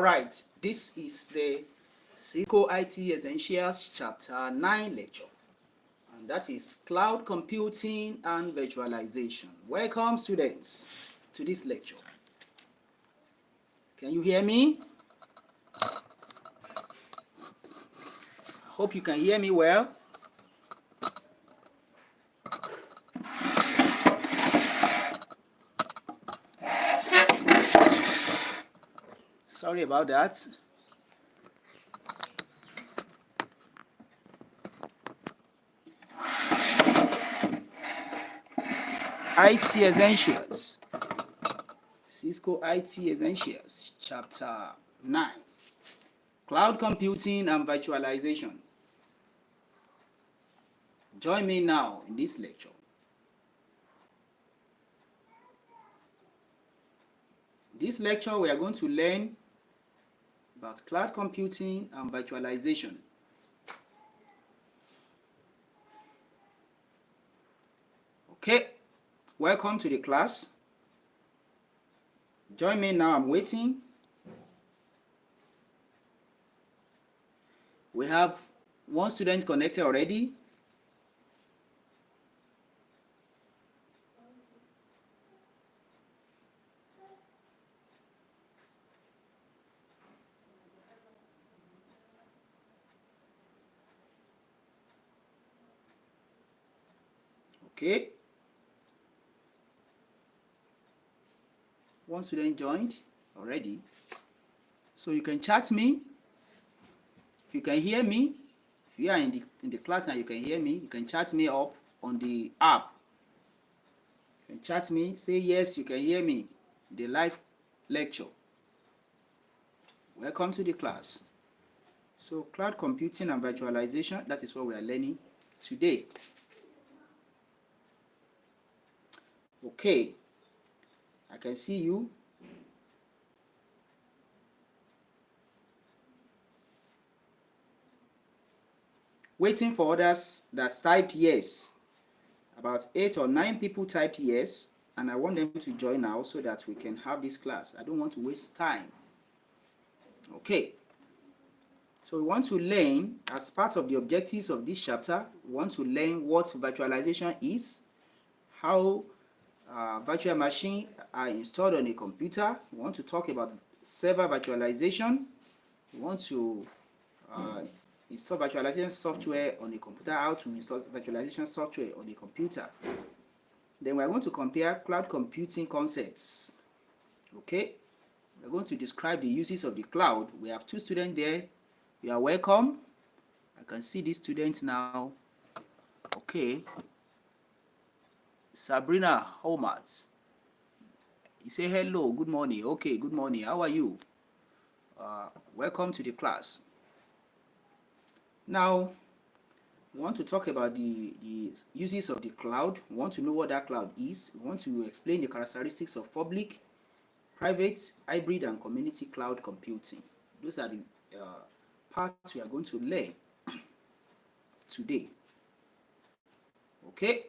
Alright, this is the CISCO IT Essentials Chapter 9 lecture, and that is Cloud Computing and Virtualization. Welcome, students, to this lecture. Can you hear me? Hope you can hear me well. Sorry about that. IT Essentials. CISCO IT Essentials Chapter 9. Cloud Computing and Virtualization. Join me now in this lecture. In this lecture, we are going to learn about cloud computing and virtualization. Okay, welcome to the class. Join me now, I'm waiting. We have one student connected already. Okay. One student joined already. So you can chat me. If you can hear me, if you are in the class and you can hear me, you can chat me up on the app. You can chat me, say yes, you can hear me. The live lecture. Welcome to the class. So cloud computing and virtualization, that is what we are learning today. Okay, I can see you. Waiting for others that typed yes. About 8 or 9 people typed yes, and I want them to join now so that we can have this class. I don't want to waste time. Okay. So we want to learn, as part of the objectives of this chapter, we want to learn what virtualization is, how virtual machines are installed on a computer. We want to talk about server virtualization. We want to install virtualization software on a computer, how to install virtualization software on a computer. Then we are going to compare cloud computing concepts. Okay, we are going to describe the uses of the cloud. We have 2 students there. You are welcome. I can see these students now. Okay. Sabrina Holmats. You say hello, good morning. Okay, good morning. How are you? Welcome to the class. Now, we want to talk about the uses of the cloud. We want to know what that cloud is. We want to explain the characteristics of public, private, hybrid, and community cloud computing. Those are the parts we are going to learn today. Okay.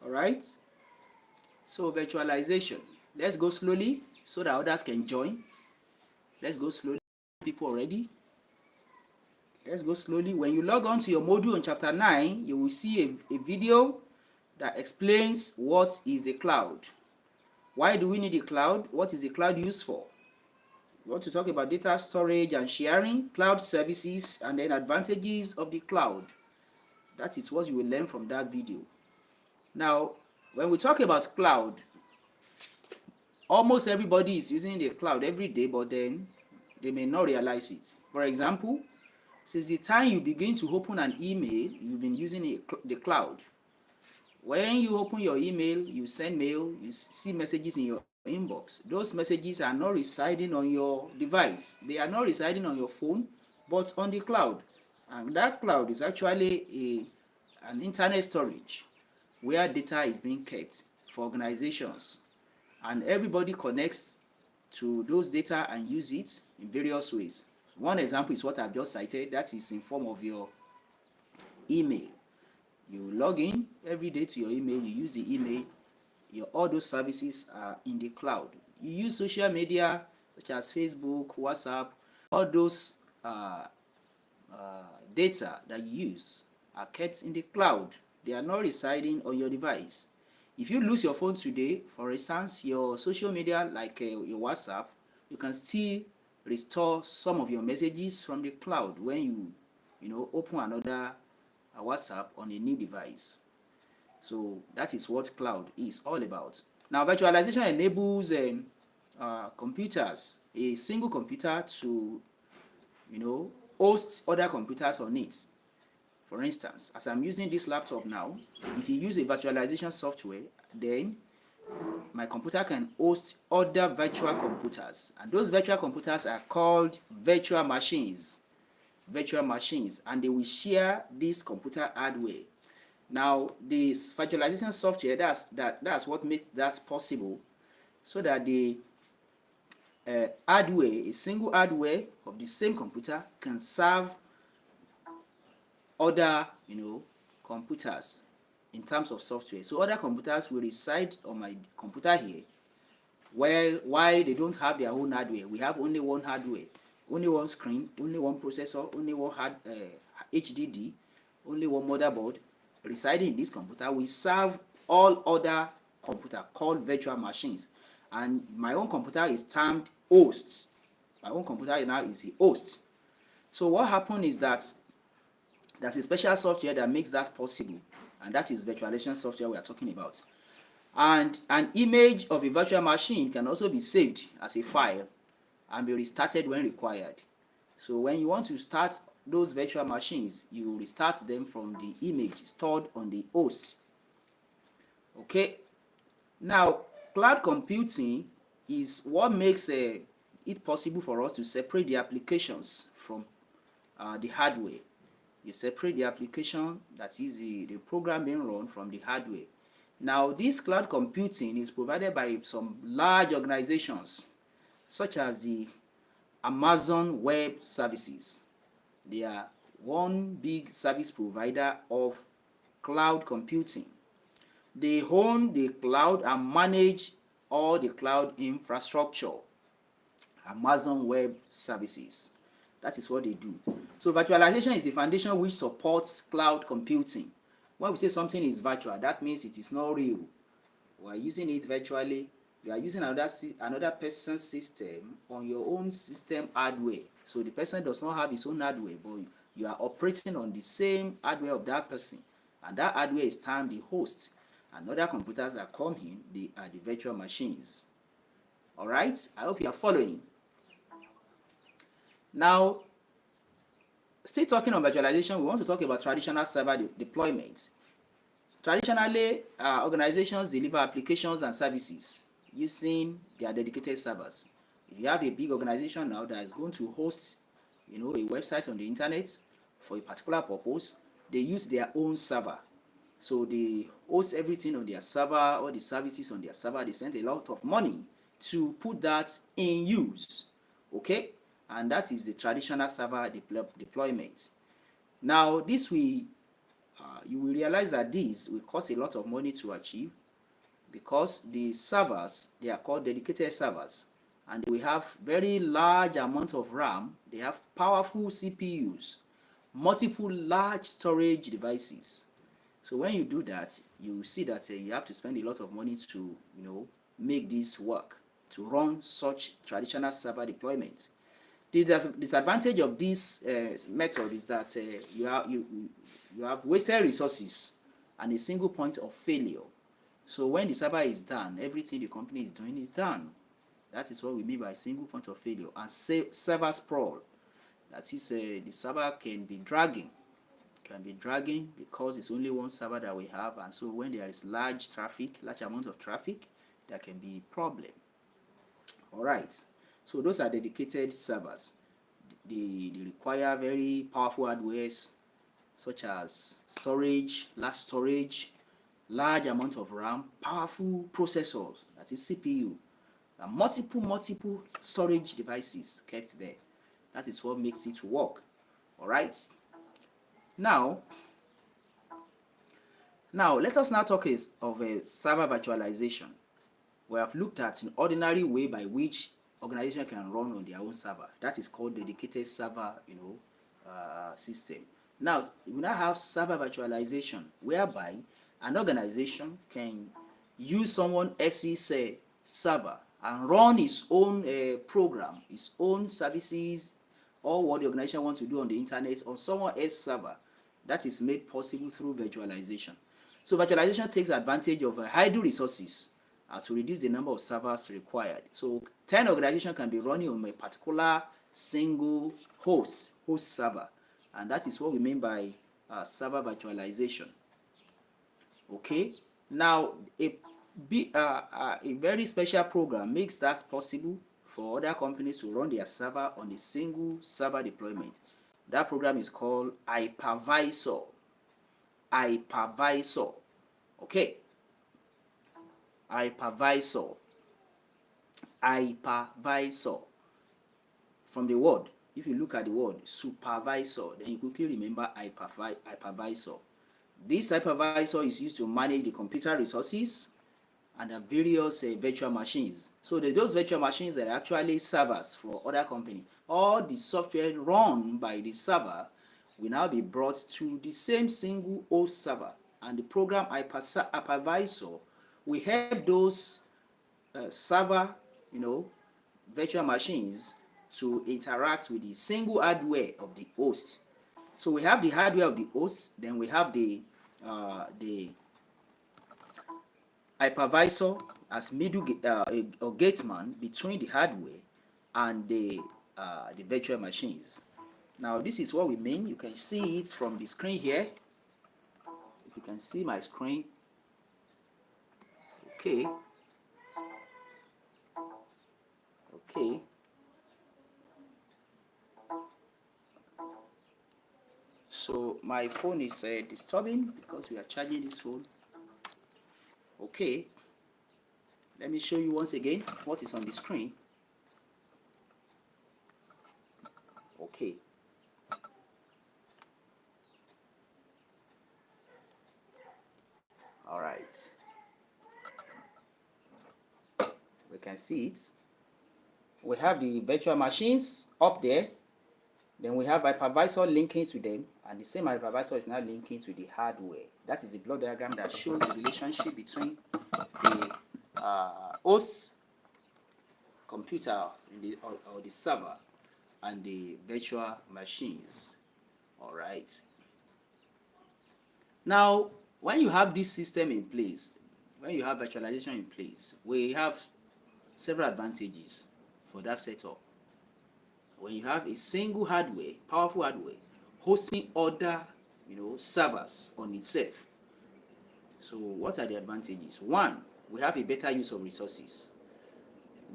All right. So virtualization. Let's go slowly so that others can join. Let's go slowly. People already. Let's go slowly. When you log on to your module on chapter 9, you will see a video that explains what is a cloud. Why do we need a cloud? What is a cloud used for? We want to talk about data storage and sharing, cloud services, and then advantages of the cloud. That is what you will learn from that video. Now, when we talk about cloud, almost everybody is using the cloud every day, but then they may not realize it. For example, since the time you begin to open an email, you've been using the cloud. When you open your email, you send mail, you see messages in your inbox. Those messages are not residing on your device. They are not residing on your phone, but on the cloud. And that cloud is actually an internet storage where data is being kept for organizations. And everybody connects to those data and use it in various ways. One example is what I've just cited. That is in form of your email. You log in every day to your email, you use the email, all those services are in the cloud. You use social media such as Facebook, WhatsApp, all those data that you use are kept in the cloud. They are not residing on your device. If you lose your phone today, for instance, your social media like your WhatsApp, you can still restore some of your messages from the cloud when you open another WhatsApp on a new device. So that is what cloud is all about. Now, virtualization enables computers, a single computer, to host other computers on it. For instance, as I'm using this laptop now, if you use a virtualization software, then my computer can host other virtual computers, and those virtual computers are called virtual machines, and they will share this computer hardware. Now, this virtualization software, that's what makes that possible, so that the hardware, a single hardware of the same computer, can serve other computers in terms of software. So other computers will reside on my computer here, while they don't have their own hardware. We have only one hardware, only one screen, only one processor, only one HDD, only one motherboard residing in this computer. We serve all other computer called virtual machines, and my own computer is termed hosts. My own computer now is a host. So what happened is that there's a special software that makes that possible, and that is virtualization software we are talking about. And an image of a virtual machine can also be saved as a file and be restarted when required. So when you want to start those virtual machines, you restart them from the image stored on the host. Okay. Now, cloud computing is what makes it possible for us to separate the applications from the hardware. You separate the application, that is the program being run, from the hardware. Now, this cloud computing is provided by some large organizations such as the Amazon Web Services. They are one big service provider of cloud computing. They own the cloud and manage all the cloud infrastructure. Amazon Web Services. That is what they do. So virtualization is the foundation which supports cloud computing. When we say something is virtual, that means it is not real. We are using it virtually. You are using another person's system on your own system hardware. So the person does not have his own hardware, but you are operating on the same hardware of that person. And that hardware is termed the host. And other computers that come in, they are the virtual machines. Alright? I hope you are following. Now, still talking on virtualization, we want to talk about traditional server deployments. Traditionally, organizations deliver applications and services using their dedicated servers. If you have a big organization now that is going to host, a website on the internet for a particular purpose, they use their own server. So they host everything on their server, all the services on their server. They spend a lot of money to put that in use. Okay? And that is the traditional server deployment. Now, this you will realize that this will cost a lot of money to achieve, because the servers, they are called dedicated servers, and we have very large amount of RAM. They have powerful CPUs, multiple large storage devices. So when you do that, you see that you have to spend a lot of money to make this work, to run such traditional server deployment. The disadvantage of this method is that you have wasted resources and a single point of failure. So when the server is down, everything the company is doing is done. That is what we mean by single point of failure. And server sprawl, that is, the server can be dragging because it's only one server that we have, and so when there is large amount of traffic, there can be problem. All right. So those are dedicated servers. They require very powerful hardwares such as large amount of RAM, powerful processors, that is CPU, and multiple storage devices kept there. That is what makes it work. All right. Now, let us now talk of a server virtualization. We have looked at an ordinary way by which organization can run on their own server. That is called dedicated server, system. Now, we now have server virtualization, whereby an organization can use someone else's server and run its own program, its own services, or what the organization wants to do on the internet on someone else's server. That is made possible through virtualization. So virtualization takes advantage of idle resources to reduce the number of servers required. So 10 organizations can be running on a particular single host server, and that is what we mean by server virtualization. Okay, now a very special program makes that possible for other companies to run their server on a single server deployment. That program is called hypervisor. Okay, hypervisor. From the word, if you look at the word supervisor, then you quickly remember hypervisor. This hypervisor is used to manage the computer resources and the various virtual machines. So those virtual machines that are actually servers for other companies, all the software run by the server will now be brought to the same single host server, and the program hypervisor will help those server, virtual machines to interact with the single hardware of the host. So we have the hardware of the host, then we have the hypervisor as middle or gateman between the hardware and the virtual machines. Now this is what we mean. You can see it from the screen here. If you can see my screen, okay. So my phone is disturbing because we are charging this phone. Okay, let me show you once again what is on the screen. Okay. All right. We can see it. We have the virtual machines up there. Then we have hypervisor linking to them, and the same hypervisor is now linking to the hardware. That is the block diagram that shows the relationship between the host computer or the server and the virtual machines. All right. Now, when you have this system in place, when you have virtualization in place, we have several advantages for that setup. When you have a single hardware, powerful hardware, hosting other, servers on itself. So what are the advantages? One, we have a better use of resources.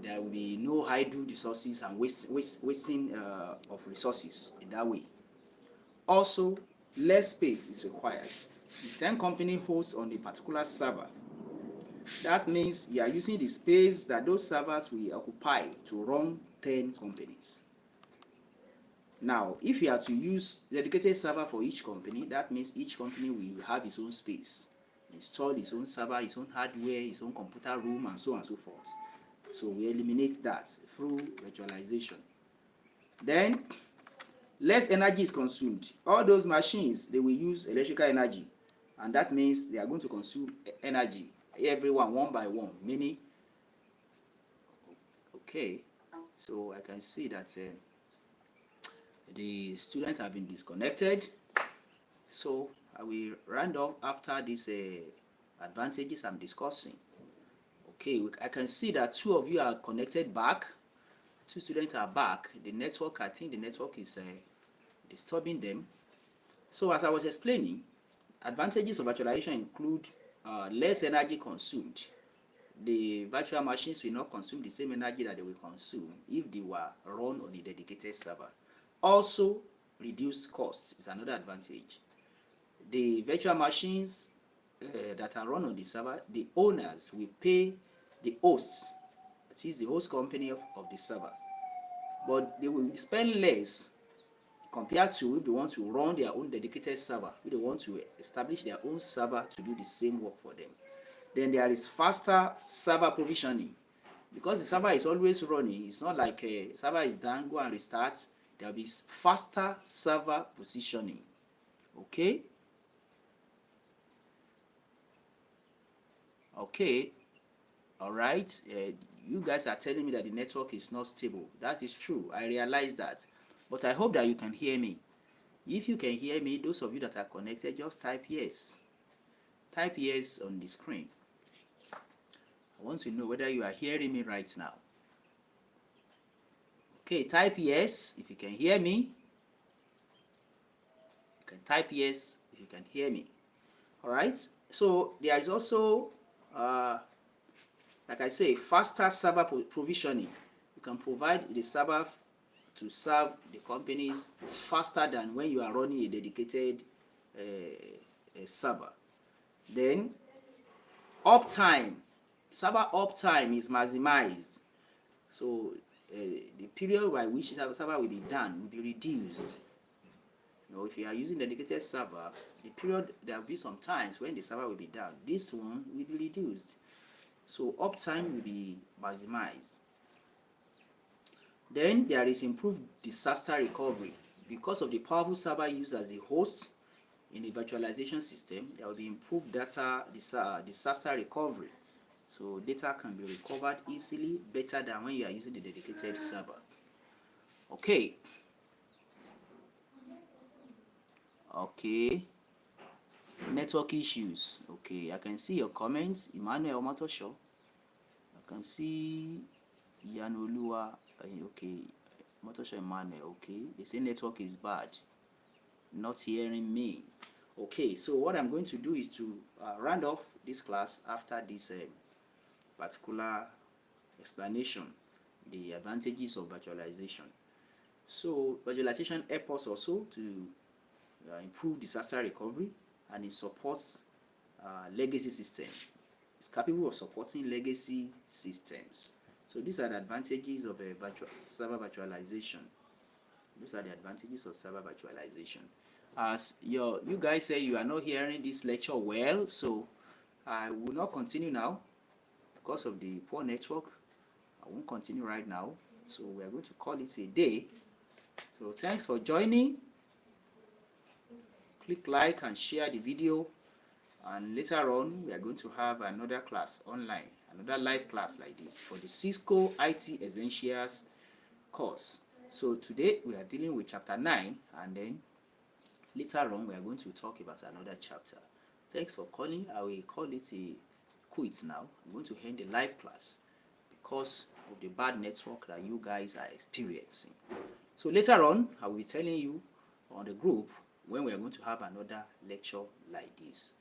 There will be no idle resources and wasting of resources in that way. Also, less space is required. If 10 company hosts on a particular server, that means you are using the space that those servers will occupy to run 10 companies. Now, if you are to use dedicated server for each company, that means each company will have its own space, install its own server, its own hardware, its own computer room, and so on and so forth. So we eliminate that through virtualization. Then, less energy is consumed. All those machines, they will use electrical energy, and that means they are going to consume energy, everyone one by one, meaning, okay, so I can see that the students have been disconnected. So I will round off after these advantages I'm discussing. Okay, I can see that 2 of you are connected back. 2 students are back. The network, I think the network is disturbing them. So as I was explaining, advantages of virtualization include less energy consumed. The virtual machines will not consume the same energy that they will consume if they were run on a dedicated server. Also, reduced costs is another advantage. The virtual machines that are run on the server, the owners will pay the host, that is the host company of the server. but they will spend less compared to if they want to run their own dedicated server, if they want to establish their own server to do the same work for them. Then there is faster server provisioning. Because the server is always running, it's not like a server is done, go and restart. There will be faster server positioning. Okay? Okay. All right. You guys are telling me that the network is not stable. That is true. I realize that. But I hope that you can hear me. If you can hear me, those of you that are connected, just type yes. Type yes on the screen. I want to know whether you are hearing me right now. Okay, type yes if you can hear me. You can type yes if you can hear me. All right. So there is also, like I say, faster server provisioning. You can provide the server to serve the companies faster than when you are running a dedicated server. Then uptime, server uptime is maximized. So the period by which the server will be done will be reduced. You know, if you are using dedicated server, the period, there will be some times when the server will be down. This one will be reduced. So uptime will be maximized. Then there is improved disaster recovery. Because of the powerful server used as a host in the virtualization system, there will be improved disaster recovery. So data can be recovered easily, better than when you are using the dedicated server. Okay. Okay. Network issues. Okay, I can see your comments. Emmanuel Matosho. I can see Yanolua. Okay, Matosho Emmanuel. Okay, they say network is bad. Not hearing me. Okay, so what I'm going to do is to round off this class after this particular explanation, the advantages of virtualization. So virtualization helps us also to improve disaster recovery, and it supports legacy systems. It's capable of supporting legacy systems. So these are the advantages of server virtualization. Those are the advantages of server virtualization. As you guys say you are not hearing this lecture well, so I will not continue now because of the poor network. I won't continue right now, so we are going to call it a day. So thanks for joining. Click like and share the video, and later on we are going to have another class online, another live class like this for the CISCO IT Essentials course. So today we are dealing with chapter 9, and then later on we are going to talk about another chapter. Thanks for calling. I will call it a quit now. I'm going to end the live class because of the bad network that you guys are experiencing. So later on I will be telling you on the group when we are going to have another lecture like this.